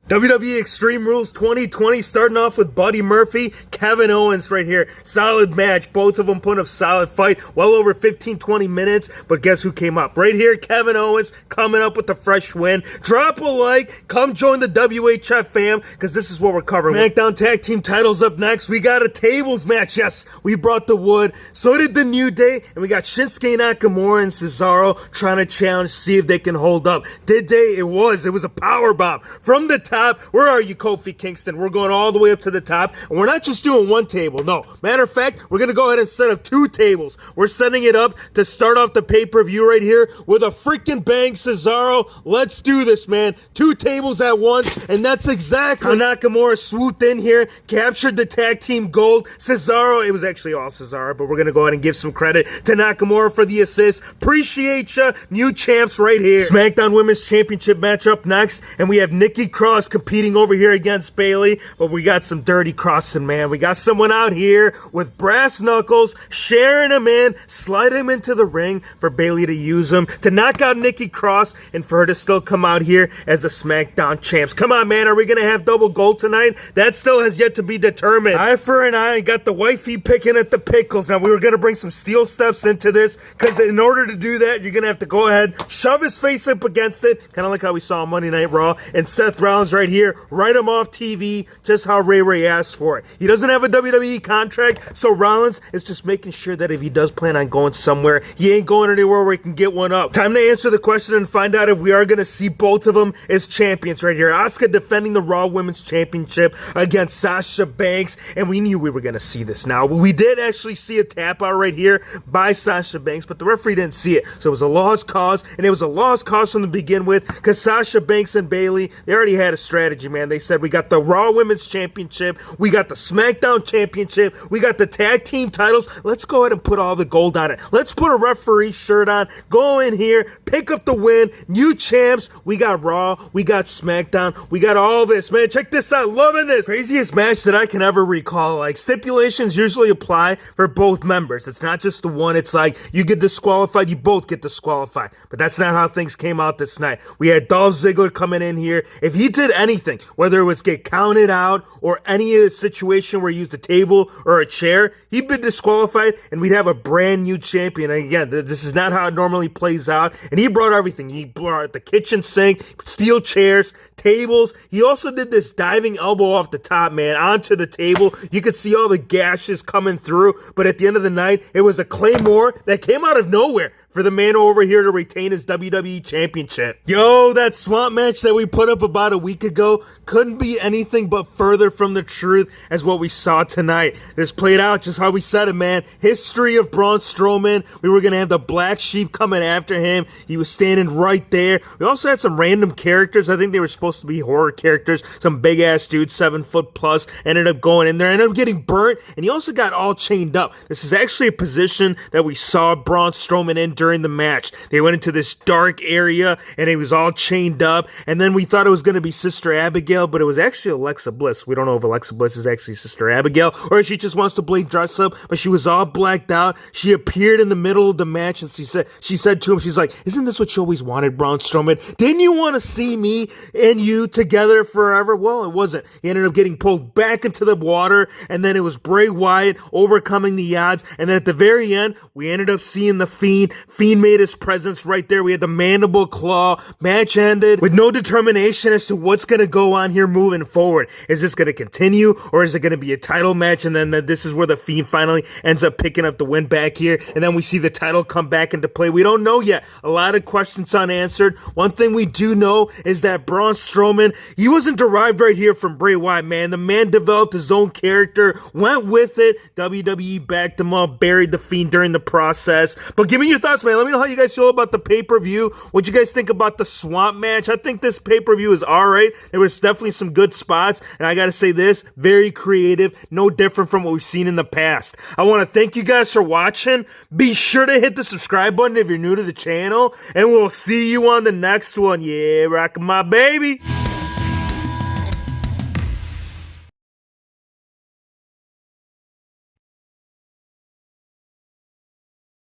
WWE Extreme Rules 2020 starting off with Buddy Murphy, Kevin Owens right here. Solid match. Both of them put up solid fight. Well over 15-20 minutes. But guess who came up? Right here, Kevin Owens coming up with the fresh win. Drop a like. Come join the WHF fam because this is what we're covering. SmackDown Tag Team titles up next. We got a tables match. Yes, we brought the wood. So did the New Day. And we got Shinsuke Nakamura and Cesaro trying to challenge, see if they can hold up. Did they? It was a power bomb from the top. Where are you, Kofi Kingston? We're going all the way up to the top, and we're not just doing one table. No, matter of fact, we're gonna go ahead and set up two tables. We're setting it up to start off the pay-per-view right here with a freaking bang. Cesaro, let's do this, man. Two tables at once, and that's exactly how Nakamura swooped in here, captured the tag team gold. Cesaro, it was actually all Cesaro, but we're gonna go ahead and give some credit to Nakamura for the assist. Appreciate ya, new champs right here. SmackDown Women's Championship match up next, and we have Nikki Cross competing over here against Bayley, but we got some dirty crossing, man. We got someone out here with brass knuckles, sharing him in, slide him into the ring for Bayley to use him to knock out Nikki Cross and for her to still come out here as the SmackDown champs. Come on, man. Are we going to have double gold tonight? That still has yet to be determined. Eye for an eye. Got the wifey picking at the pickles. Now, we were going to bring some steel steps into this because in order to do that, you're going to have to go ahead, shove his face up against it, kind of like how we saw on Monday Night Raw, and Seth Rollins right here, write him off TV, just how Ray asked for it. He doesn't have a WWE contract, so Rollins is just making sure that if he does plan on going somewhere, he ain't going anywhere where he can get one up. Time to answer the question and find out if we are going to see both of them as champions right here. Asuka defending the Raw Women's Championship against Sasha Banks, and we knew we were going to see this now. We did actually see a tap out right here by Sasha Banks, but the referee didn't see it, so it was a lost cause, and it was a lost cause from the begin with because Sasha Banks and Bayley, they already had a strategy, man. They said we got the Raw Women's Championship, we got the SmackDown Championship, we got the tag team titles. Let's go ahead and put all the gold on it. Let's put a referee shirt on, go in here, pick up the win, new champs. We got Raw, we got SmackDown, we got all this, man. Check this out, loving this. Craziest match that I can ever recall. Like, stipulations usually apply for both members. It's not just the one. It's like you get disqualified, you both get disqualified. But that's not how things came out this night. We had Dolph Ziggler coming in here. If he did anything, whether it was get counted out or any situation where he used a table or a chair, he'd been disqualified and we'd have a brand new champion. And again, this is not how it normally plays out. And he brought everything. He brought the kitchen sink, steel chairs, tables. He also did this diving elbow off the top, man, onto the table. You could see all the gashes coming through. But at the end of the night, it was a Claymore that came out of nowhere for the man over here to retain his WWE Championship. Yo, that swamp match that we put up about a week ago couldn't be anything but further from the truth as what we saw tonight. This played out just how we said it, man. History of Braun Strowman. We were going to have the Black Sheep coming after him. He was standing right there. We also had some random characters. I think they were supposed to be horror characters. Some big-ass dude, 7 foot plus, ended up going in there, ended up getting burnt, and he also got all chained up. This is actually a position that we saw Braun Strowman in during the match. They went into this dark area and he was all chained up, and then we thought it was going to be Sister Abigail, but it was actually Alexa Bliss. We don't know if Alexa Bliss is actually Sister Abigail or if she just wants to play dress up, but she was all blacked out. She appeared in the middle of the match and she said to him, she's like, "Isn't this what you always wanted, Braun Strowman? Didn't you want to see me and you together forever?" Well, it wasn't. He ended up getting pulled back into the water, and then it was Bray Wyatt overcoming the odds, and then at the very end, we ended up seeing the Fiend. Fiend made his presence right there. We had the mandible claw. Match ended with no determination as to what's going to go on here moving forward. Is this going to continue, or is it going to be a title match? And then this is where the Fiend finally ends up picking up the win back here. And then we see the title come back into play. We don't know yet. A lot of questions unanswered. One thing we do know is that Braun Strowman, he wasn't derived right here from Bray Wyatt, man. The man developed his own character, went with it. WWE backed him up, buried the Fiend during the process. But give me your thoughts, man. Let me know how you guys feel about the pay-per-view. What you guys think about the swamp match? I think this pay-per-view is alright. There was definitely some good spots, and I gotta say this, very creative, no different from what we've seen in the past. I want to thank you guys for watching. Be sure to hit the subscribe button if you're new to the channel, and we'll see you on the next one. Yeah, rockin' my baby.